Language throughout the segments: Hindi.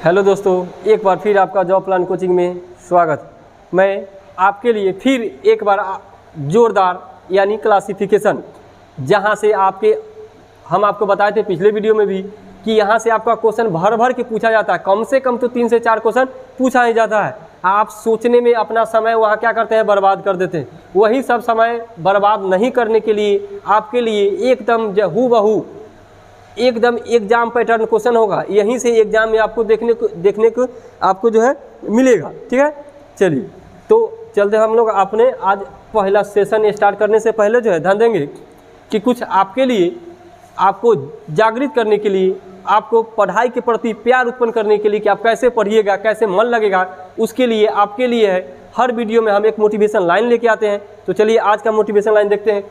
हेलो दोस्तों, एक बार फिर आपका जॉब प्लान कोचिंग में स्वागत। मैं आपके लिए फिर एक बार जोरदार यानी क्लासिफिकेशन, जहां से हम आपको बताए थे पिछले वीडियो में भी कि यहां से आपका क्वेश्चन भर भर के पूछा जाता है। कम से कम तो 3 से 4 क्वेश्चन पूछा ही जाता है। आप सोचने में अपना समय वहां क्या करते हैं, बर्बाद कर देते हैं। वही सब समय बर्बाद नहीं करने के लिए आपके लिए एकदम हूबहू एकदम एग्जाम पैटर्न क्वेश्चन होगा। यहीं से एग्जाम में आपको देखने को आपको जो है मिलेगा। ठीक है, चलिए तो चलते हम लोग अपने आज पहला सेशन स्टार्ट करने से पहले जो है ध्यान देंगे कि कुछ आपके लिए, आपको जागृत करने के लिए, आपको पढ़ाई के प्रति प्यार उत्पन्न करने के लिए कि आप कैसे पढ़िएगा, कैसे मन लगेगा, उसके लिए आपके लिए है हर वीडियो में हम एक मोटिवेशन लाइन लेके आते हैं। तो चलिए आज का मोटिवेशन लाइन देखते हैं।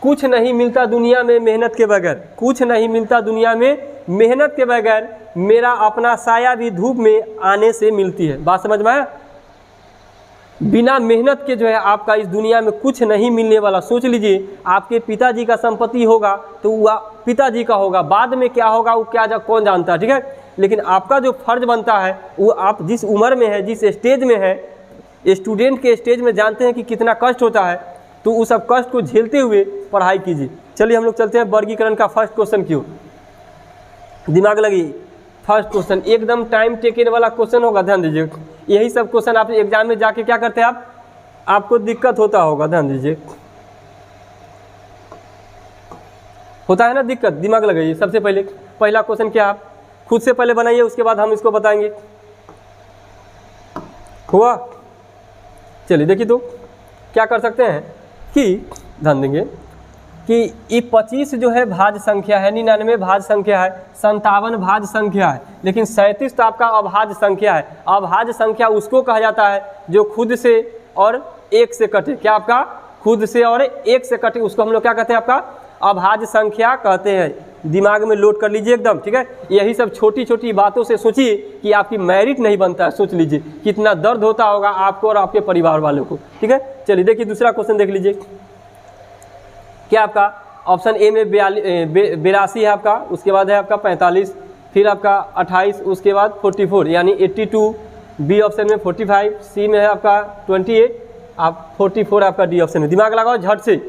कुछ नहीं मिलता दुनिया में मेहनत के बगैर, कुछ नहीं मिलता दुनिया में मेहनत के बगैर, मेरा अपना साया भी धूप में आने से मिलती है। बात समझ में आया? बिना मेहनत के जो है आपका इस दुनिया में कुछ नहीं मिलने वाला। सोच लीजिए, आपके पिताजी का संपत्ति होगा तो वह पिताजी का होगा, बाद में क्या होगा वो कौन जानता है। ठीक है, लेकिन आपका जो फर्ज बनता है वो आप जिस उम्र में है, जिस स्टेज में है, स्टूडेंट के स्टेज में जानते हैं कि कितना कष्ट होता है, तो उस सब कष्ट को झेलते हुए पढ़ाई कीजिए। चलिए हम लोग चलते हैं वर्गीकरण का फर्स्ट क्वेश्चन की ओर। दिमाग लगी, फर्स्ट क्वेश्चन एकदम टाइम टेकन वाला क्वेश्चन होगा, ध्यान दीजिए। यही सब क्वेश्चन आप एग्जाम में जाके क्या करते हैं, आपको दिक्कत होता होगा, ध्यान दीजिए। होता है ना दिक्कत, दिमाग लगाइए। सबसे पहले पहला क्वेश्चन क्या आप खुद से पहले बनाइए, उसके बाद हम इसको बताएंगे। हुआ? चलिए देखिए तो क्या कर सकते हैं कि ध्यान देंगे कि ये 25 जो है भाज्य संख्या है, 99 भाज्य संख्या है, 57 भाज्य संख्या है, लेकिन 37 तो आपका अभाज्य संख्या है। अभाज्य संख्या उसको कहा जाता है जो खुद से और एक से कटे। क्या आपका खुद से और एक से कटे, उसको हम लोग क्या कहते हैं, आपका अभाज्य संख्या कहते हैं। दिमाग में लोड कर लीजिए एकदम। ठीक है, यही सब छोटी छोटी बातों से सोचिए कि आपकी मेरिट नहीं बनता है। सोच लीजिए कितना दर्द होता होगा आपको और आपके परिवार वालों को। ठीक है, चलिए देखिए दूसरा क्वेश्चन देख लीजिए। क्या आपका ऑप्शन ए में 82 है आपका, उसके बाद है आपका 45, फिर आपका 28, उसके बाद 44 यानी 82, बी ऑप्शन में 45, सी में है आपका 28, आप 44 आपका डी ऑप्शन में। दिमाग लगाओ झट से,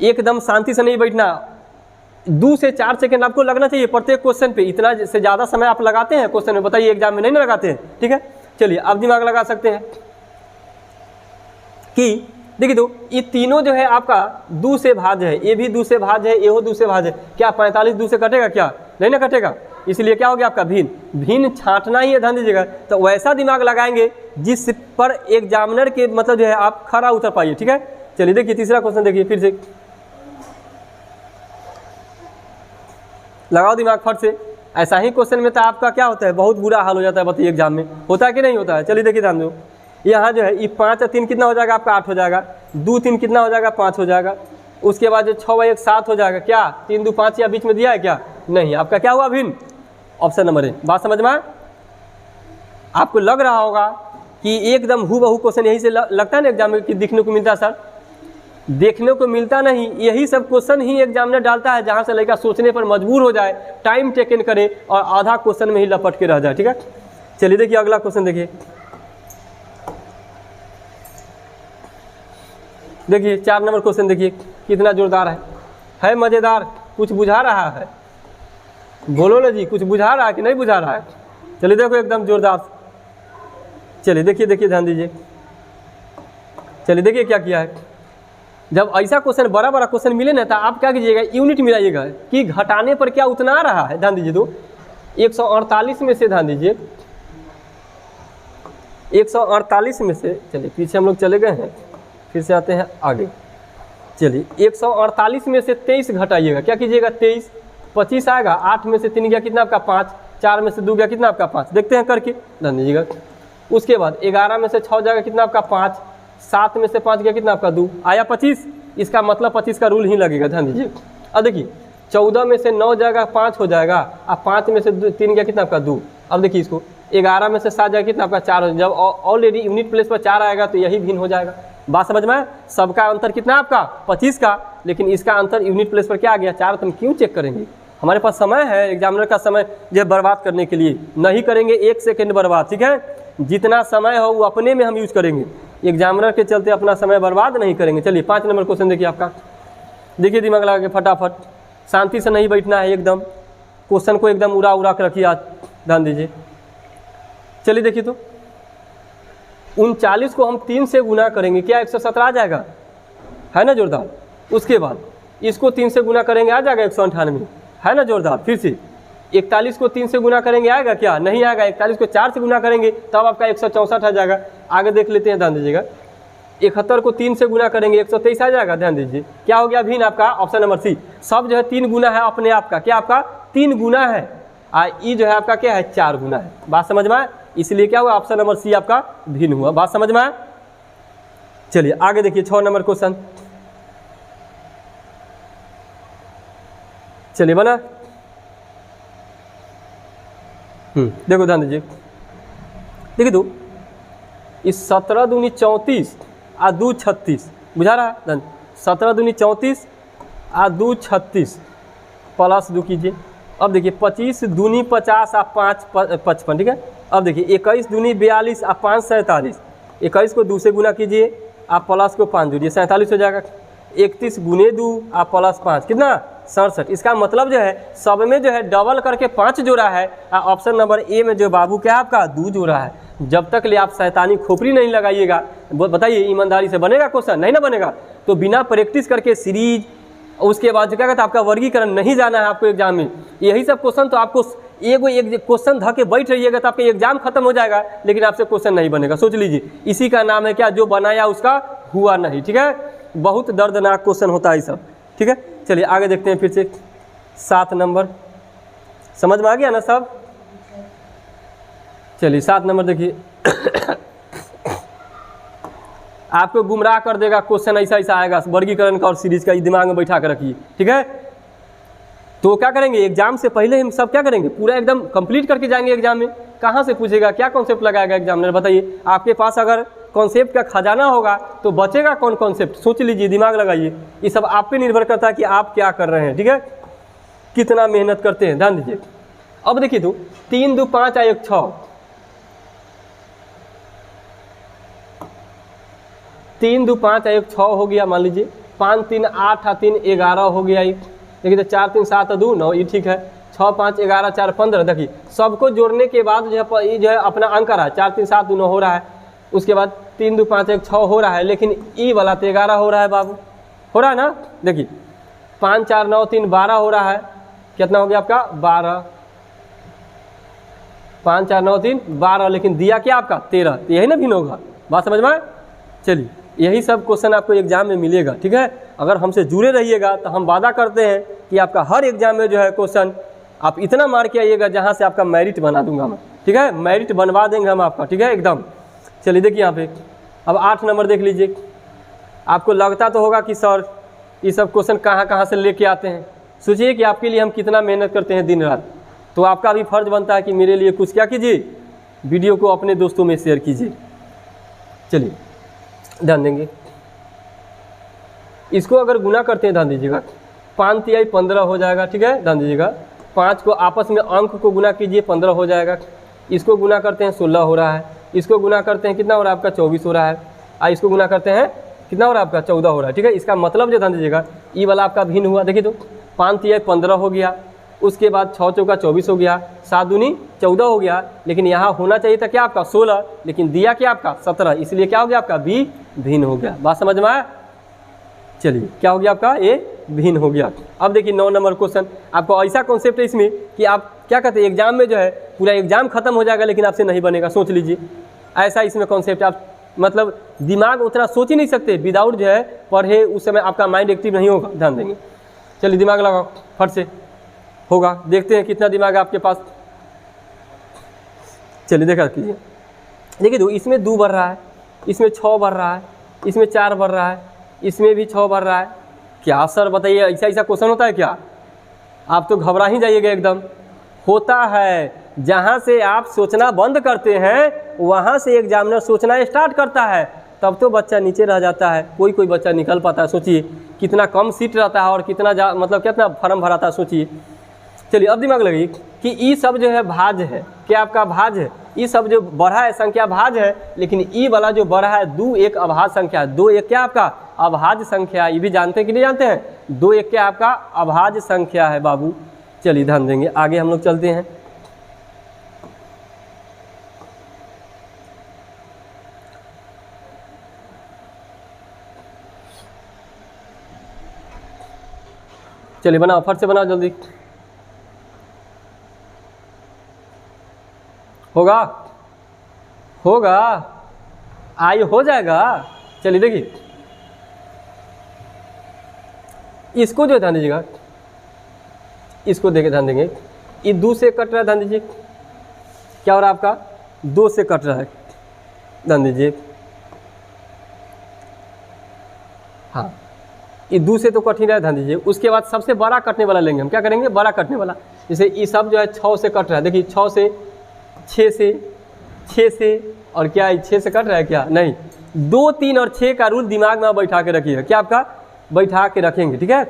एकदम शांति से नहीं बैठना। 2 से 4 सेकंड आपको लगना चाहिए प्रत्येक क्वेश्चन पे। इतना से ज़्यादा समय आप लगाते हैं क्वेश्चन में, बताइए एग्जाम में नहीं लगाते हैं। ठीक है, चलिए अब दिमाग लगा सकते हैं कि देखिए तो ये तीनों जो है आपका 2 से भाज्य है। ये भी 2 से भाज्य है, ये हो 2 से भाज्य है। क्या 45 2 से कटेगा? क्या नहीं ना कटेगा, इसलिए क्या हो गया आपका भिन्न छांटना ही है, ध्यान दीजिएगा। तो वैसा दिमाग लगाएंगे जिस पर एग्जामिनर के मतलब जो है आप खरा उतर पाइए। ठीक है, चलिए देखिए तीसरा क्वेश्चन देखिए, फिर से लगाओ दिमाग फट से। ऐसा ही क्वेश्चन में तो आपका क्या होता है, बहुत बुरा हाल हो जाता है। बताइए एग्जाम में होता है कि नहीं होता है? चलिए देखिए ध्यान दो, यहाँ जो है ये 5 और 3 कितना हो जाएगा आपका 8 हो जाएगा, 2 3 कितना हो जाएगा 5 हो जाएगा, उसके बाद जो 6 व 1 7 हो जाएगा। क्या 3 2 5 या बीच में दिया है? क्या नहीं, आपका क्या हुआ भिन्न, ऑप्शन नंबर ए। बात समझ में? आपको लग रहा होगा कि एकदम हूबहू क्वेश्चन यही से लगता है ना एग्जाम में कि देखने को मिलता है। सर देखने को मिलता नहीं, यही सब क्वेश्चन ही एग्जामिनर डालता है जहां से लड़का सोचने पर मजबूर हो जाए, टाइम टेकन करे और आधा क्वेश्चन में ही लपट के रह जाए। ठीक है, चलिए देखिए अगला क्वेश्चन देखिए। देखिए 4 नंबर क्वेश्चन देखिए कितना जोरदार है मजेदार। कुछ बुझा रहा है? बोलो ना जी, कुछ बुझा रहा है कि नहीं बुझा रहा है? चलिए देखो एकदम जोरदार। चलिए देखिए ध्यान दीजिए। चलिए देखिए क्या किया है। जब ऐसा क्वेश्चन बड़ा क्वेश्चन मिले ना तो आप क्या कीजिएगा, यूनिट मिलाइएगा कि घटाने पर क्या उतना आ रहा है। ध्यान दीजिए तो 148 में से, ध्यान दीजिए 148 में से, चलिए पीछे हम लोग चले गए हैं, फिर से आते हैं आगे। चलिए 148 में से 23 घटाइएगा। क्या कीजिएगा 23, 25 आएगा, 8 में से 3 गया कितना आपका 5, 4 में से 2 गया कितना आपका 5। देखते हैं करके, ध्यान दीजिएगा। उसके बाद 11 में से 6 जाएगा कितना आपका 5, 7 में से 5 गया कितना आपका 2, आया 25। इसका मतलब 25 का रूल ही लगेगा, ध्यान दीजिए। अब देखिए 14 में से 9 जाएगा 5 हो जाएगा, अब 5 में से 3 गया कितना आपका 2। अब देखिए इसको 11 में से 7 जाएगा कितना आपका 4 हो जाएगा। जब ऑलरेडी यूनिट प्लेस पर 4 आएगा तो यही भिन्न हो जाएगा। बात समझ में? सबका अंतर कितना आपका 25 का, लेकिन इसका अंतर यूनिट प्लेस पर क्या आ गया 4। तुम क्यों चेक करेंगे, हमारे पास समय है एग्जामिनर का समय जो है बर्बाद करने के लिए, नहीं करेंगे 1 सेकंड बर्बाद, ठीक है। जितना समय हो वो अपने में हम यूज़ करेंगे, एग्जामिनर के चलते अपना समय बर्बाद नहीं करेंगे। चलिए 5 नंबर क्वेश्चन देखिए आपका, देखिए दिमाग लगा के फटाफट, शांति से नहीं बैठना है एकदम, क्वेश्चन को एकदम उड़ा उड़ा कर रखिए, आज ध्यान दीजिए। चलिए देखिए तो 39 को हम 3 से गुना करेंगे, क्या 117 आ जाएगा, है ना जोरदार। उसके बाद इसको 3 से गुना करेंगे, आ जाएगा 198, है ना जोरदार। फिर से 41 को 3 से गुना करेंगे, आएगा क्या, नहीं आएगा। 41 को 4 से गुना करेंगे तब आपका 164 आ जाएगा। आगे देख लेते हैं, ध्यान दीजिएगा। 71 को 3 से गुना करेंगे 123 आ जाएगा, ध्यान दीजिए। क्या हो गया भिन्न आपका, ऑप्शन नंबर सी। सब जो है 3 गुना है अपने आप का, क्या आपका 3 गुना है, ई जो है आपका क्या है 4 गुना है। बात समझ में आए, इसलिए क्या हुआ, ऑप्शन नंबर सी आपका भिन्न हुआ। बात समझ में आए। चलिए आगे देखिए 6 नंबर क्वेश्चन, चलिए बना। देखो ध्यान दीजिए, देखिए तो इस 17 दूनी 34 आ 2 36 बुझा रहा है। 17 दूनी 34 आ 2 36 प्लस 2 कीजिए। अब देखिए 25 दूनी 50 आ 5 55, ठीक है। अब देखिए 21 दूनी 42 आ 5 47, 21 को 2 से गुना कीजिए, आप प्लस को 5 जोड़िए, 47 हो जाएगा। 31 गुने 2 आप प्लस 5, कितना 67। इसका मतलब जो है सब में जो है डबल करके 5 जोड़ा है, ऑप्शन नंबर ए में जो बाबू क्या आपका 2 जोड़ा है। जब तक ले आप शैतानी खोपड़ी नहीं लगाइएगा, बताइए ईमानदारी से बनेगा क्वेश्चन, नहीं ना बनेगा। तो बिना प्रैक्टिस करके सीरीज, उसके बाद जो क्या कहता है आपका वर्गीकरण नहीं जाना है आपको एग्जाम में। यही सब क्वेश्चन तो आपको एक क्वेश्चन धा के बैठ रहिएगा तो आपका एग्जाम खत्म हो जाएगा, लेकिन आपसे क्वेश्चन नहीं बनेगा। सोच लीजिए, इसी का नाम है क्या, जो बनाया उसका हुआ नहीं, ठीक है। बहुत दर्दनाक क्वेश्चन होता है ये सब, ठीक है। चलिए आगे देखते हैं फिर से 7 नंबर, समझ में आ गया ना सब। चलिए 7 नंबर देखिए आपको गुमराह कर देगा क्वेश्चन, ऐसा ऐसा आएगा वर्गीकरण का और सीरीज का, ये दिमाग में बैठा कर रखिए, ठीक है। तो क्या करेंगे, एग्जाम से पहले हम सब क्या करेंगे, पूरा एकदम कंप्लीट करके जाएंगे एग्जाम में। कहाँ से पूछेगा, क्या कॉन्सेप्ट लगाएगा एग्जामिनर, बताइए। आपके पास अगर कॉन्सेप्ट का खजाना होगा तो बचेगा कौन कॉन्सेप्ट, सोच लीजिए, दिमाग लगाइए। ये सब आप पे निर्भर करता है कि आप क्या कर रहे हैं, ठीक है, कितना मेहनत करते हैं, ध्यान दीजिए। अब देखिए तो 3 2 5 1 6, 3 2 5 1 6 हो गया, मान लीजिए। 5 3 8 3 11 हो गया। देखिए तो 4 3 7 2 9, ये ठीक है। 6 5 11 4 15, देखिए सबको जोड़ने के बाद जो है ये जो है अपना अंक आ रहा है, 4 3 7 2 9 हो रहा है। उसके बाद 3 2 5 1 6 हो रहा है, लेकिन ई वाला तो 11 हो रहा है बाबू, हो रहा है ना। देखिए 5 4 9 3 12 हो रहा है, कितना हो गया आपका 12, 5 4 9 3 12, लेकिन दिया क्या आपका 13, तो यही ना भिन्न होगा। बात समझ में आए। चलिए यही सब क्वेश्चन आपको एग्जाम में मिलेगा, ठीक है। अगर हमसे जुड़े रहिएगा तो हम वादा करते हैं कि आपका हर एग्जाम में जो है क्वेश्चन आप इतना मार के आइएगा जहाँ से आपका मेरिट बना दूंगा मैं, ठीक है, मेरिट बनवा देंगे हम आपका, ठीक है एकदम। चलिए देखिए यहाँ पे अब 8 नंबर देख लीजिए। आपको लगता तो होगा कि सर ये सब क्वेश्चन कहाँ कहाँ से लेके आते हैं। सोचिए कि आपके लिए हम कितना मेहनत करते हैं दिन रात, तो आपका भी फर्ज बनता है कि मेरे लिए कुछ क्या कीजिए, वीडियो को अपने दोस्तों में शेयर कीजिए। चलिए ध्यान देंगे, इसको अगर गुना करते हैं, ध्यान दीजिएगा, 5 तिहाई 15 हो जाएगा, ठीक है, ध्यान दीजिएगा। 5 को आपस में अंक को गुना कीजिए, 15 हो जाएगा। इसको गुना करते हैं 16 हो रहा है। इसको गुना करते हैं कितना हो रहा है आपका 24 हो रहा है। इसको गुना करते हैं कितना हो रहा है आपका 14 हो रहा है, ठीक है। इसका मतलब जो ध्यान दीजिएगा, ई वाला आपका भिन्न हुआ। देखिए तो 5 तिहाई 15 हो गया, उसके बाद 6 चौका 24 हो गया, 7 दूनी 14 हो गया, लेकिन यहाँ होना चाहिए था क्या आपका 16, लेकिन दिया क्या आपका 17, इसलिए क्या हो गया आपका बी भिन्न हो गया। बात समझ में आया। चलिए क्या हो गया आपका ए भिन्न हो गया। अब देखिए 9 नंबर क्वेश्चन, आपको ऐसा कॉन्सेप्ट है इसमें कि आप क्या कहते हैं, एग्जाम में जो है पूरा एग्जाम खत्म हो जाएगा लेकिन आपसे नहीं बनेगा। सोच लीजिए ऐसा इसमें कॉन्सेप्ट, आप मतलब दिमाग उतना सोच ही नहीं सकते विदाउट जो है पढ़े, उस समय आपका माइंड एक्टिव नहीं होगा। ध्यान देंगे, चलिए दिमाग लगाओ, फट से होगा, देखते हैं कितना दिमाग है आपके पास। चलिए देखा कीजिए, देखिए दो, इसमें 2 बढ़ रहा है, इसमें 6 बढ़ रहा है, इसमें 4 बढ़ रहा है, इसमें भी 6 बढ़ रहा है। क्या सर बताइए, ऐसा ऐसा क्वेश्चन होता है क्या? आप तो घबरा ही जाइएगा एकदम। होता है, जहाँ से आप सोचना बंद करते हैं वहाँ से एग्जामिनर सोचना स्टार्ट करता है, तब तो बच्चा नीचे रह जाता है। कोई कोई बच्चा निकल पाता है। सोचिए कितना कम सीट रहता है और कितना मतलब कितना फॉर्म भराता है, सोचिए। चलिए अब दिमाग लगाइए कि ई सब जो है भाज्य है, क्या आपका भाज्य है, ई सब जो बढ़ा है संख्या भाज्य है, लेकिन ई वाला जो बढ़ा है 2 एक अभाज्य संख्या है। 2 एक क्या आपका अभाज्य संख्या है, ये भी जानते हैं कि नहीं जानते हैं? 2 एक क्या आपका अभाज्य संख्या है बाबू। चलिए ध्यान देंगे, आगे हम लोग चलते हैं। चलिए बनाओ, फट से बनाओ जल्दी। होगा होगा आई हो जाएगा। चलिए देखिए, इसको जो ध्यान दीजिएगा, इसको देखे ध्यान देंगे, ये 2 से कट रहा है, ध्यान दीजिए क्या हो रहा है आपका 2 से कट रहा है, ध्यान दीजिए। हाँ, ये 2 से तो कट ही रहा है, ध्यान दीजिए। उसके बाद सबसे बड़ा कटने वाला लेंगे हम, क्या करेंगे बड़ा कटने वाला। जैसे ये सब जो है 6 से कट रहा है, देखिए 6 से 6 से और क्या 6 से कट रहा है क्या, नहीं। 2 3 और 6 का रूल दिमाग में बैठा के रखिएगा, क्या आपका बैठा के रखेंगे, ठीक है।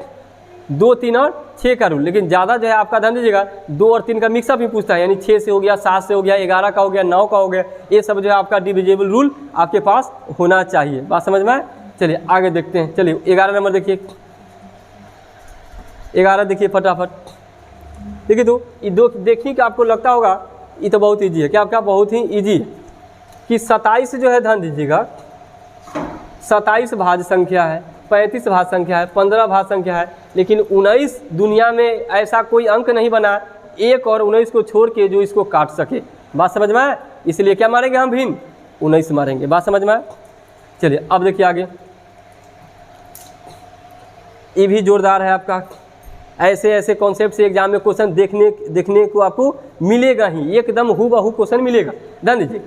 2 3 और 6 का रूल, लेकिन ज़्यादा जो है आपका ध्यान दीजिएगा 2 और 3 का मिक्सअप ही पूछता है, यानी 6 से हो गया, 7 से हो गया, 11 का हो गया, 9 का हो गया, ये सब जो है आपका डिविजिबल रूल आपके पास होना चाहिए। बात समझ में आए? चलिए आगे देखते हैं। चलिए 11 नंबर देखिए, 11 देखिए फटाफट। देखिए तो ये दो देखिए कि आपको लगता होगा ये तो बहुत ईजी है, क्या आपका बहुत ही ईजी है कि 27 जो है ध्यान दीजिएगा 27 भाज्य संख्या है, 35 भाज्य संख्या है, 15 भाज्य संख्या है, लेकिन 19 दुनिया में ऐसा कोई अंक नहीं बना 1 और 19 को छोड़ के जो इसको काट सके। बात समझ में आए? इसलिए क्या मारेंगे हम भिन्न 19 मारेंगे। बात समझ में आए? चलिए अब देखिए आगे, ये भी जोरदार है आपका। ऐसे ऐसे कॉन्सेप्ट से एग्जाम में क्वेश्चन देखने को आपको मिलेगा ही, एकदम हूबहू क्वेश्चन मिलेगा। ध्यान दीजिए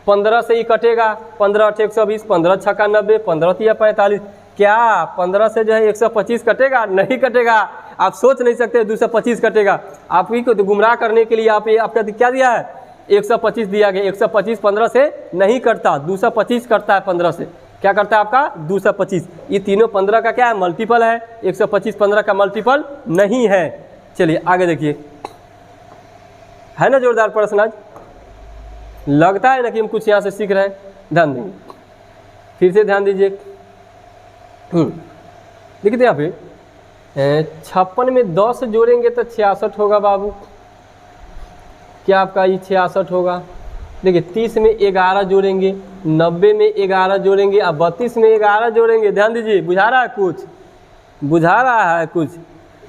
15 से ही कटेगा, 15 8 120, 15 6 90, 15 3 45। क्या 15 से जो है 125 कटेगा? नहीं कटेगा। आप सोच नहीं सकते 225 कटेगा। आप ही को तो गुमराह करने के लिए आप ये आपका क्या दिया है 125 दिया गया। 125 15 से नहीं कटता, 225 कटता है 15 से। क्या करता है आपका 225। ये तीनों 15 का क्या है मल्टीपल है, 125 15 का मल्टीपल नहीं है। चलिए आगे देखिए, है ना जोरदार प्रश्न आज? लगता है ना कि हम कुछ यहाँ से सीख रहे हैं। ध्यान देंगे, फिर से ध्यान दीजिए। देखिए यहाँ पे 56 में 10 जोड़ेंगे तो 66 होगा बाबू। क्या आपका ये 66 होगा? देखिए 30 में 11 जोड़ेंगे, 90 में 11 जोड़ेंगे, अब 32 में 11 जोड़ेंगे। ध्यान दीजिए, बुझा रहा है कुछ? बुझा रहा है कुछ?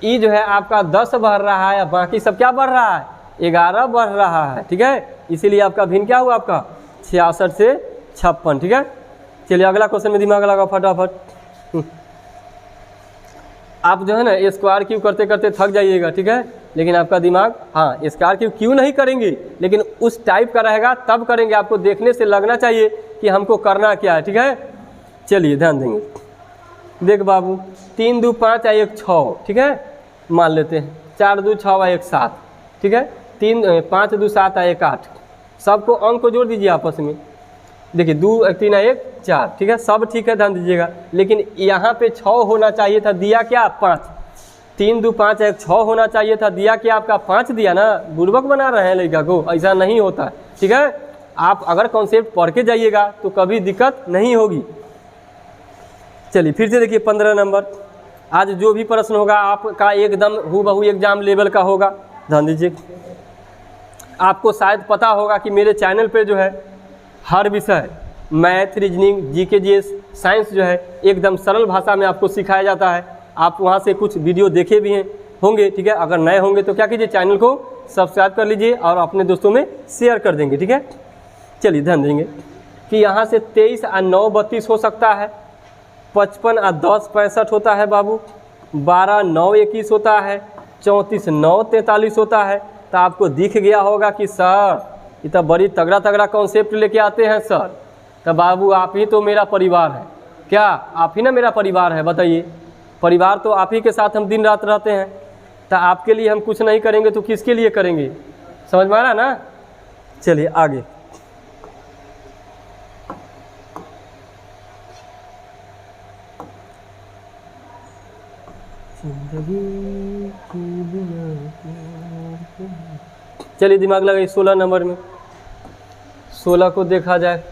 ये जो है आपका 10 बढ़ रहा है, बाकी सब क्या बढ़ रहा है 11 बढ़ रहा है, ठीक है। इसीलिए आपका भिन्न क्या हुआ आपका 66 से 56, ठीक है। चलिए अगला क्वेश्चन में दिमाग लगाओ फटाफट। आप जो है ना स्क्वायर क्यू करते करते थक जाइएगा, ठीक है, लेकिन आपका दिमाग हाँ स्क्वायर क्यू नहीं करेंगे, लेकिन उस टाइप का रहेगा तब करेंगे। आपको देखने से लगना चाहिए कि हमको करना क्या है, ठीक है। चलिए ध्यान देंगे, देख बाबू 3 2 5 या 1 6, ठीक है, मान लेते हैं 4 2 6 या 1 7, ठीक है। 5 2 7 या 1 8, सबको अंक को जोड़ दीजिए आपस में। देखिए 2 3 1 4, ठीक है, सब ठीक है, ध्यान दीजिएगा। लेकिन यहाँ पे 6 होना चाहिए था, दिया क्या 5। 3 2 5 1 6 होना चाहिए था, दिया क्या आपका 5 दिया ना। बुर्बक बना रहे हैं लड़का को, ऐसा नहीं होता, ठीक है। आप अगर कॉन्सेप्ट पढ़ के जाइएगा तो कभी दिक्कत नहीं होगी। चलिए फिर से देखिए 15 नंबर। आज जो भी प्रश्न होगा आपका एकदम हूबहू एग्जाम लेवल का होगा। ध्यान दीजिए, आपको शायद पता होगा कि मेरे चैनल पे जो है हर विषय math, reasoning, GK, GS, science जो है एकदम सरल भाषा में आपको सिखाया जाता है। आप वहाँ से कुछ वीडियो देखे भी हैं होंगे, ठीक है। अगर नए होंगे तो क्या कीजिए, चैनल को सब्सक्राइब कर लीजिए और अपने दोस्तों में शेयर कर देंगे, ठीक है। चलिए ध्यान देंगे कि यहाँ से 23 और 9 32 हो सकता है, 55 और 10 65 होता है बाबू, 12 9 21 होता है, 34 9 43 होता है। तो आपको दिख गया होगा कि सर ये तो बड़ी तगड़ा तगड़ा कॉन्सेप्ट लेके आते हैं सर। तो बाबू आप ही तो मेरा परिवार है, क्या आप ही ना मेरा परिवार है? बताइए, परिवार तो आप ही के साथ हम दिन रात रहते हैं। तो आपके लिए हम कुछ नहीं करेंगे तो किसके लिए करेंगे? समझ में आ रहा ना? चलिए आगे, जिंदगी की चलिए दिमाग लगाइए 16 नंबर में, 16 को देखा जाए।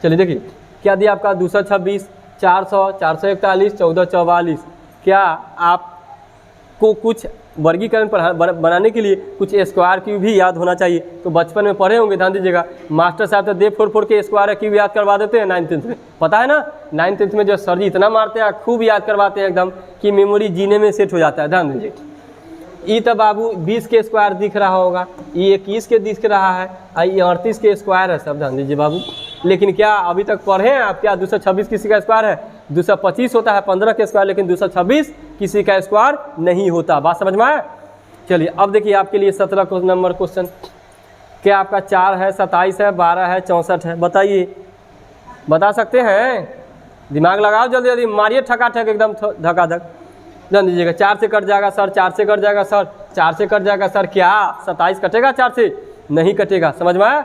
चलिए देखिए क्या दिया आपका 226, 400, 441, 1444। क्या आपको कुछ वर्गीकरण बनाने के लिए कुछ स्क्वायर क्यूब भी याद होना चाहिए। तो बचपन में पढ़े होंगे, ध्यान दीजिएगा। मास्टर साहब तो दे फोड़ फोड़ के स्क्वायर क्यूब याद करवा देते हैं 9th-10th में, पता है ना। 9th-10th में जो सर जी इतना मारते हैं, खूब याद करवाते हैं एकदम कि मेमोरी जीने में सेट हो जाता है। ध्यान दीजिए, ई तो बाबू 20 के स्क्वायर दिख रहा होगा, ये 21 के दिख रहा है, ये 38 के स्क्वायर है सब। ध्यान दीजिए बाबू, लेकिन क्या अभी तक पढ़े हैं आप? क्या 226 किसी का स्क्वायर है? 225 होता है 15 के स्क्वायर, लेकिन 226 किसी का स्क्वायर नहीं होता। बात समझ में आया? चलिए अब देखिए आपके लिए 17 नंबर क्वेश्चन। क्या आपका 4 है, 27 है, 12 है, 64 है? बताइए, बता सकते हैं? दिमाग लगाओ, जल्दी जल्दी मारिए, ठकाठक एकदम धकाधक। जान दीजिएगा 4 से कट जाएगा सर, 4 से कट जाएगा सर, 4 से कट जाएगा सर। क्या 27 कटेगा 4 से? नहीं कटेगा। समझ में आया?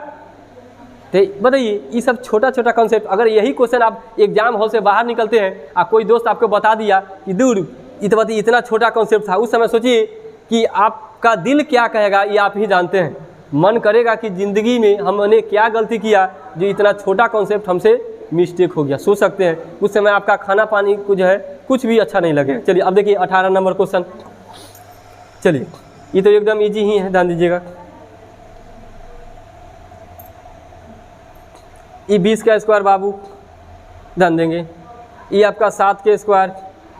तो बताइए, ये सब छोटा छोटा कॉन्सेप्ट, अगर यही क्वेश्चन आप एग्जाम हॉल से बाहर निकलते हैं, आप कोई दोस्त आपको बता दिया कि दूर इतना छोटा कॉन्सेप्ट था, उस समय सोचिए कि आपका दिल क्या कहेगा, ये आप ही जानते हैं। मन करेगा कि ज़िंदगी में हमने क्या गलती किया जो इतना छोटा कॉन्सेप्ट हमसे मिस्टेक हो गया। सोच सकते हैं उस समय आपका खाना पानी कुछ है, कुछ भी अच्छा नहीं लगे। चलिए अब देखिए 18 नंबर क्वेश्चन। चलिए ये तो एकदम इजी ही है, ध्यान दीजिएगा। ये 20 का स्क्वायर बाबू, ध्यान देंगे। ये आपका 7 के स्क्वायर,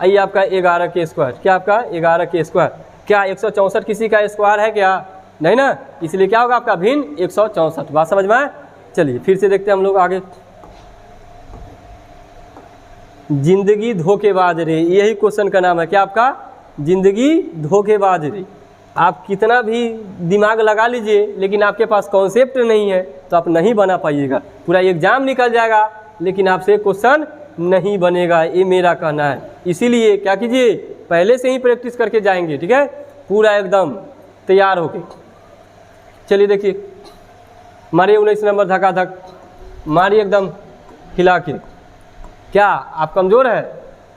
ये आपका 11 के स्क्वायर। क्या आपका 11 के स्क्वायर? क्या 164 किसी का स्क्वायर है? क्या नहीं ना, इसलिए क्या होगा आपका भिन्न 164। बात समझ में आए? चलिए फिर से देखते हैं हम लोग आगे। जिंदगी धोखेबाज रे, यही क्वेश्चन का नाम है। क्या आपका? जिंदगी धोखेबाज रे। आप कितना भी दिमाग लगा लीजिए, लेकिन आपके पास कॉन्सेप्ट नहीं है तो आप नहीं बना पाइएगा। पूरा एग्जाम निकल जाएगा लेकिन आपसे क्वेश्चन नहीं बनेगा, ये मेरा कहना है। इसीलिए क्या कीजिए, पहले से ही प्रैक्टिस करके जाएंगे, ठीक है, पूरा एकदम तैयार होके। चलिए देखिए, मारिए 19 नंबर धकाधक, मारिए एकदम हिला के। क्या आप कमज़ोर है?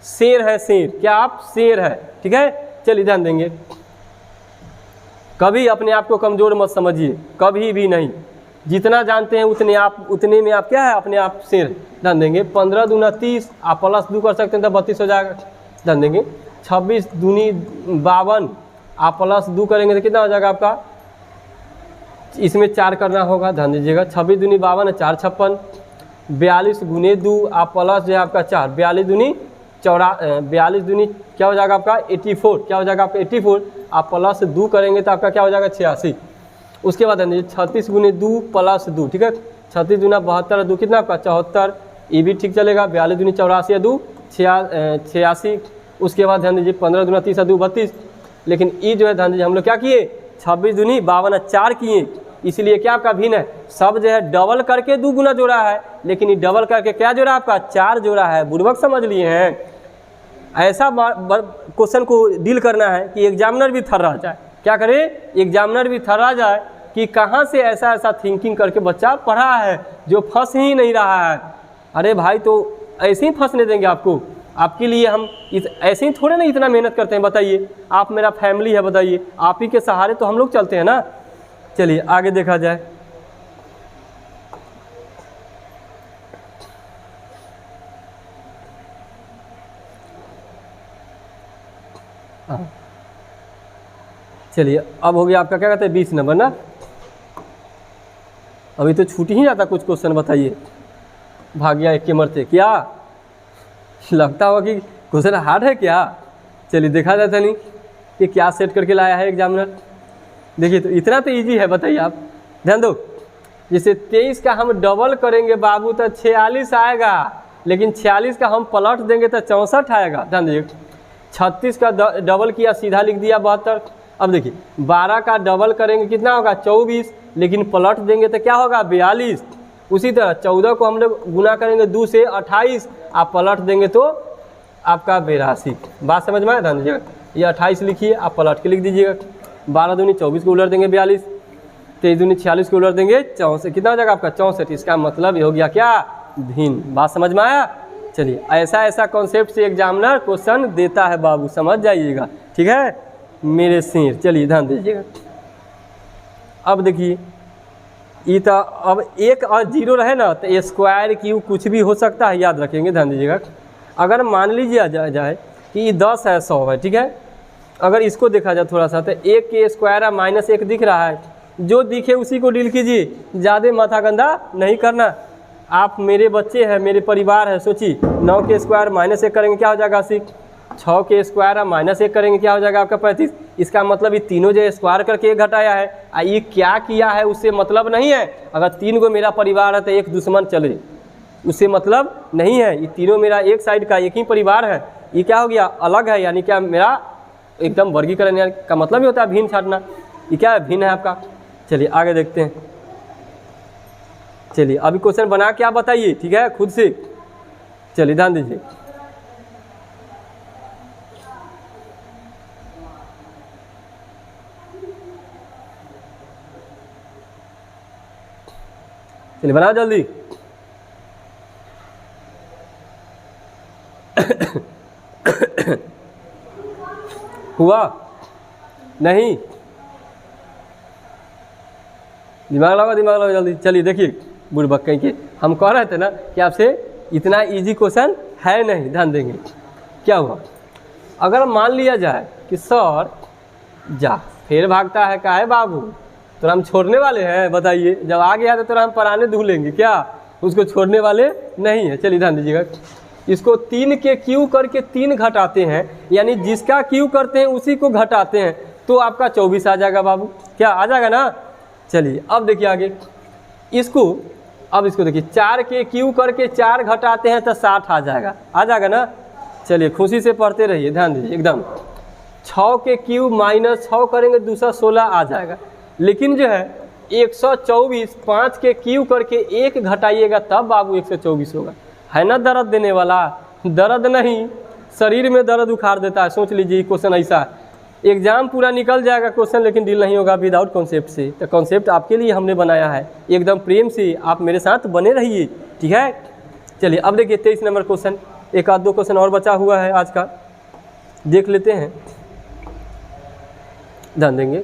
शेर है शेर। क्या आप शेर है? ठीक है, चलिए ध्यान देंगे। कभी अपने आप को कमज़ोर मत समझिए, कभी भी नहीं। जितना जानते हैं उतने में आप क्या है, अपने आप शेर। ध्यान देंगे 15 दूना 30, आप प्लस 2 कर सकते हैं तो 32 हो जाएगा। ध्यान देंगे 26 दूनी 52, आप प्लस 2 करेंगे तो कितना हो जाएगा आपका? इसमें 4 करना होगा। ध्यान दीजिएगा 26 दूनी 52 है, 4 56, 42 गुने 2, आप प्लस जो है आपका 4, 42 दूनी क्या हो जाएगा आपका 84। क्या हो जाएगा आपका 84, आप प्लस 2 करेंगे तो आपका क्या हो जाएगा 86। उसके बाद 36 गुने 2 प्लस 2, ठीक है, 36 दूना 72, 2 कितना आपका 74, ये भी ठीक चलेगा। 42 दूनी 84 2 86। उसके बाद ध्यान दीजिए 15 दूना 30 2 32। लेकिन ये जो है ध्यान दीजिए हम लोग क्या किए, 26 दूनी 52 4 किए, इसलिए क्या आपका भिन्न है। सब जो है डबल करके 2 गुना जोड़ा है, लेकिन ये डबल करके क्या जोड़ा आपका 4 जोड़ा है। बुड़बक समझ लिए हैं? ऐसा क्वेश्चन को डील करना है कि एग्जामिनर भी थर्रा जाए। क्या करे, एग्जामिनर भी थर्रा जाए कि कहाँ से ऐसा थिंकिंग करके बच्चा पढ़ा है जो फंस ही नहीं रहा है। अरे भाई, तो ऐसे ही फंसने देंगे आपको? आपके लिए हम ऐसे ही थोड़े ना इतना मेहनत करते हैं। बताइए, आप मेरा फैमिली है, बताइए, आप ही के सहारे तो हम लोग चलते हैं ना। चलिए आगे देखा जाए। चलिए अब हो गया आपका क्या कहते हैं 20 नंबर ना। अभी तो छूट ही जाता कुछ क्वेश्चन। बताइए, भाग गया एक के मरते। क्या लगता होगा कि क्वेश्चन हार्ड है क्या? चलिए देखा जाता नहीं कि क्या सेट करके लाया है एग्जामिनर। देखिए तो इतना तो इजी है। बताइए आप ध्यान दो, जैसे 23 का हम डबल करेंगे बाबू तो 46 आएगा, लेकिन 46 का हम पलट देंगे तो 64 आएगा। ध्यान दीजिए 36 का डबल किया, सीधा लिख दिया 72। अब देखिए 12 का डबल करेंगे कितना होगा 24, लेकिन पलट देंगे तो क्या होगा 42। उसी तरह 14 को हम लोग गुना करेंगे 2 से 28, आप पलट देंगे तो आपका 82। बात समझ में आया? ध्यान दीजिएगा, ये 28 लिखिए, आप पलट के लिख दीजिएगा। 12 दूनी 24 को उलट देंगे 42, 23 दूनी 46 को उलट देंगे 64। कितना हो जाएगा आपका 64। इसका मतलब ये हो गया क्या भिन्न। बात समझ में आया? चलिए ऐसा ऐसा कॉन्सेप्ट से एग्जामिनर क्वेश्चन देता है बाबू, समझ जाइएगा, ठीक है मेरे शेर। चलिए ध्यान दीजिएगा। अब देखिए ये तो अब 1 और 0 रहे ना तो ए स्क्वायर क्यू कुछ भी हो सकता है, याद रखेंगे, ध्यान दीजिएगा। अगर मान लीजिए जाए कि ये 10 है 100 है, ठीक है, अगर इसको देखा जाए थोड़ा सा तो 1 के स्क्वायर है -1 दिख रहा है, जो दिखे उसी को डील कीजिए, ज़्यादा माथा गंदा नहीं करना। आप मेरे बच्चे हैं, मेरे परिवार है, सोचिए 9 के स्क्वायर -1 करेंगे क्या हो जाएगा 80, 6 के स्क्वायर -1 करेंगे क्या हो जाएगा आपका 35। इसका मतलब ये तीनों जो स्क्वायर करके एक घटाया है, ये क्या किया है उससे मतलब नहीं है। अगर 3 को मेरा परिवार है तो एक दुश्मन चले, उससे मतलब नहीं है। ये तीनों मेरा एक साइड का एक ही परिवार है, ये क्या हो गया अलग है, यानी क्या मेरा एकदम वर्गीकरण का मतलब ही होता है भिन्न छाटना। ये क्या है, भिन्न है आपका। चलिए आगे देखते हैं। चलिए अभी क्वेश्चन बना के आप बताइए, ठीक है, खुद से। चलिए ध्यान दीजिए। चलिए बनाओ जल्दी। हुआ नहीं, दिमाग लगाओ जल्दी। चलिए देखिए बुड़बक कहीं के, हम कह रहे थे ना कि आपसे इतना इजी क्वेश्चन है नहीं, ध्यान देंगे। क्या हुआ, अगर मान लिया जाए कि सर जा फिर भागता है, का है बाबू, तो हम छोड़ने वाले हैं, बताइए। जब आ गया तो हम पराने धू लेंगे क्या, उसको छोड़ने वाले नहीं है। चलिए ध्यान दीजिएगा, इसको 3 के क्यू करके 3 घटाते हैं, यानी जिसका क्यू करते हैं उसी को घटाते हैं, तो आपका 24 आ जाएगा बाबू। क्या आ जाएगा ना। चलिए अब देखिए आगे इसको, अब इसको देखिए 4 के क्यू करके 4 घटाते हैं तो 60 आ जाएगा ना। चलिए खुशी से पढ़ते रहिए, ध्यान दीजिए एकदम। 6 के क्यू -6 करेंगे दूसरा 16 आ जाएगा। लेकिन जो है 124 5 के क्यू करके 1 घटाइएगा तब बाबू 124 होगा। है ना दर्द देने वाला, दर्द नहीं शरीर में दर्द उखाड़ देता है। सोच लीजिए क्वेश्चन ऐसा, एग्जाम पूरा निकल जाएगा क्वेश्चन, लेकिन डील नहीं होगा विदाउट कॉन्सेप्ट से। तो कॉन्सेप्ट आपके लिए हमने बनाया है, एकदम प्रेम से आप मेरे साथ बने रहिए, ठीक है। चलिए अब देखिए 23 नंबर क्वेश्चन, एक आध दो क्वेश्चन और बचा हुआ है आज का, देख लेते हैं, ध्यान देंगे।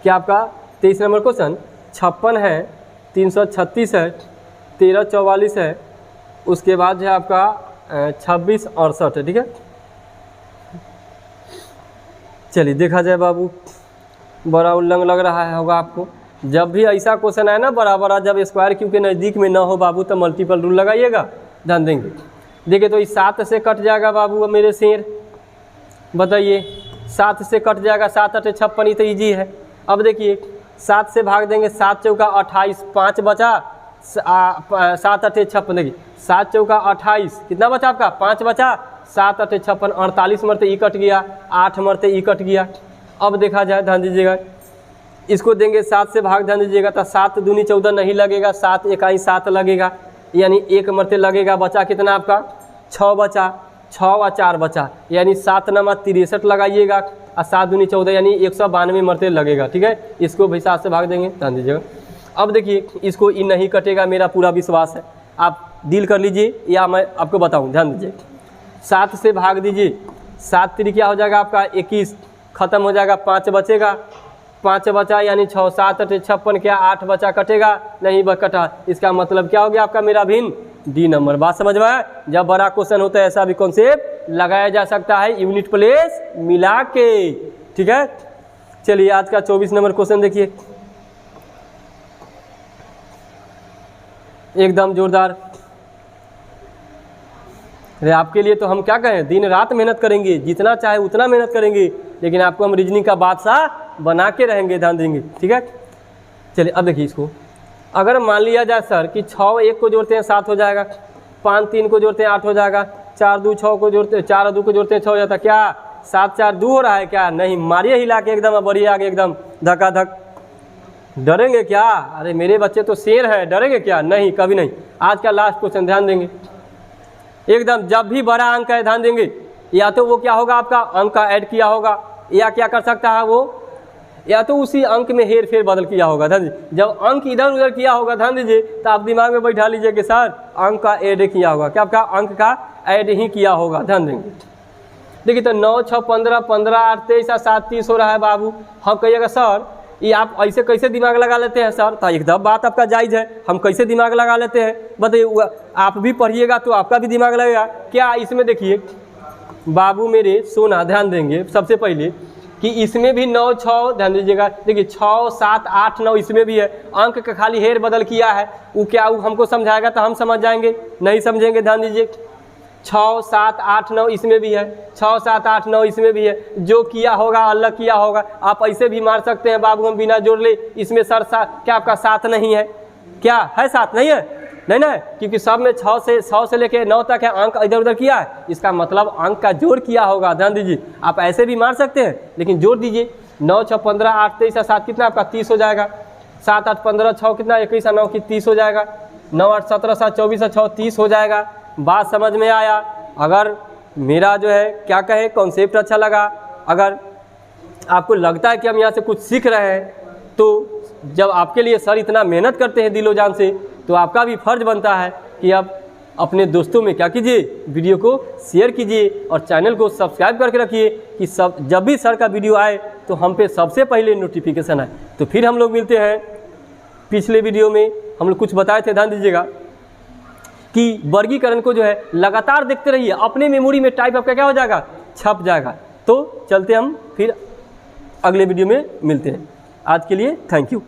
क्या आपका 23 नंबर क्वेश्चन 56 है, 336 है, 1344 है, उसके बाद जो है आपका 2668 है, ठीक है। चलिए देखा जाए बाबू, बड़ा उल्लंघ लग रहा है होगा आपको। जब भी ऐसा क्वेश्चन आए ना बराबर, जब स्क्वायर क्यू के नज़दीक में ना हो बाबू तो मल्टीपल रूल लगाइएगा, ध्यान देंगे। देखिए तो इस 7 से कट जाएगा बाबू मेरे शेर, बताइए 7 से कट जाएगा, 7 8 56, तो ईजी है। अब देखिए 7 से भाग देंगे, 7 चौका 28, 5 बचा, 7 8 56, देखिए 7 चौका 28, कितना बचा आपका 5 बचा, 7 8 56, 48 मरते ई कट गया, 8 मरते ई कट गया। अब देखा जाए, ध्यान दीजिएगा, इसको देंगे 7 से भाग, ध्यान दीजिएगा, तो 7 दूनी 14 नहीं लगेगा, 7 इकाई 7 लगेगा, यानी 1 मरते लगेगा। बचा कितना आपका 6 बचा, 6 और 4 बचा, यानी 7 नमा 63 लगाइएगा, और 7 दूनी 14 यानी 192 मरते लगेगा, ठीक है। इसको भी 7 से भाग देंगे, ध्यान दीजिएगा। अब देखिए इसको ई नहीं कटेगा, मेरा पूरा विश्वास है, आप डील कर लीजिए या मैं आपको बताऊं, ध्यान दीजिए। 7 से भाग दीजिए, 7 3 क्या हो जाएगा आपका 21, खत्म हो जाएगा, 5 बचेगा, 5 बचा यानी 6 7 8 56, क्या 8 बचा, कटेगा नहीं कटा। इसका मतलब क्या हो गया आपका मेरा भिन्न डी नंबर। बात समझ में आया। जब बड़ा क्वेश्चन होता है ऐसा भी कॉन्सेप्ट लगाया जा सकता है, यूनिट प्लेस मिला के, ठीक है। चलिए आज का 24 नंबर क्वेश्चन देखिए, एकदम जोरदार। अरे आपके लिए तो हम क्या कहें, दिन रात मेहनत करेंगे, जितना चाहे उतना मेहनत करेंगे, लेकिन आपको हम रीजनिंग का बादशाह बना के रहेंगे, ध्यान देंगे, ठीक है। चलिए अब देखिए इसको, अगर मान लिया जाए सर कि 6 1 को जोड़ते हैं 7 हो जाएगा, 5 3 को जोड़ते हैं 8 हो जाएगा, 4 2 6 को जोड़ते, 4 2 को जोड़ते हैं 6 हो जाता, क्या 7 4 2 हो रहा है क्या, नहीं, मारिए हिला के एकदम, बढ़िया आगे एकदम धक्का-धक। डरेंगे क्या, अरे मेरे बच्चे तो शेर है, डरेंगे क्या, नहीं कभी नहीं। आज का लास्ट क्वेश्चन ध्यान देंगे एकदम, जब भी बड़ा अंक है ध्यान देंगे, या तो वो क्या होगा आपका अंक का ऐड किया होगा, या क्या कर सकता है वो या तो उसी अंक में हेर फेर बदल किया होगा। ध्यान दीजिए, जब अंक इधर उधर किया होगा, ध्यान दीजिए, तो आप दिमाग में बैठा लीजिए कि सर अंक का ऐड किया होगा। क्या आपका अंक का ऐड ही किया होगा। ध्यान देंगे, देखिए तो 9 6 15 15 8 23 7 30 हो रहा है बाबू। हम कहिएगा सर ये आप ऐसे कैसे दिमाग लगा लेते हैं सर? तो एकदम बात आपका जायज़ है, हम कैसे दिमाग लगा लेते हैं बताइए। आप भी पढ़िएगा तो आपका भी दिमाग लगेगा। क्या इसमें देखिए बाबू मेरे सोना, ध्यान देंगे सबसे पहले कि इसमें भी 9 6, ध्यान दीजिएगा, देखिए 6 7 8 9 इसमें भी है। अंक का खाली हेर बदल किया है, वो क्या वो हमको समझाएगा तो हम समझ जाएंगे, नहीं समझेंगे। ध्यान दीजिए 6 7 8 9 इसमें भी है, 6 7 8 9 इसमें भी है। जो किया होगा अलग किया होगा। आप ऐसे भी मार सकते हैं बाबू, हम बिना जोड़ ले इसमें सर क्या आपका 7 नहीं है? क्या है 7 नहीं है? नहीं ना, क्योंकि सब में 100 से लेके 9 तक है, अंक इधर उधर किया है, इसका मतलब अंक का जोड़ किया होगा। ध्यान दीजिए, आप ऐसे भी मार सकते हैं लेकिन जोड़ दीजिए। 9 6 15 8 23 7 कितना आपका 30 हो जाएगा। 7 8 15 6 कितना 21 9 की 30 हो जाएगा। 9 8 17 7 24 6 30 हो जाएगा। बात समझ में आया? अगर मेरा जो है क्या कहे कॉन्सेप्ट अच्छा लगा, अगर आपको लगता है कि हम यहाँ से कुछ सीख रहे हैं, तो जब आपके लिए सर इतना मेहनत करते हैं दिलो जान से, तो आपका भी फर्ज बनता है कि आप अपने दोस्तों में क्या कीजिए, वीडियो को शेयर कीजिए और चैनल को सब्सक्राइब करके रखिए कि जब भी सर का वीडियो आए तो हम पे सबसे पहले नोटिफिकेशन आए। तो फिर हम लोग मिलते हैं। पिछले वीडियो में हम लोग कुछ बताए थे, ध्यान दीजिएगा, कि वर्गीकरण को जो है लगातार देखते रहिए, अपने मेमोरी में टाइप आपका क्या हो जाएगा, छप जाएगा। तो चलते हम फिर अगले वीडियो में मिलते हैं। आज के लिए थैंक यू।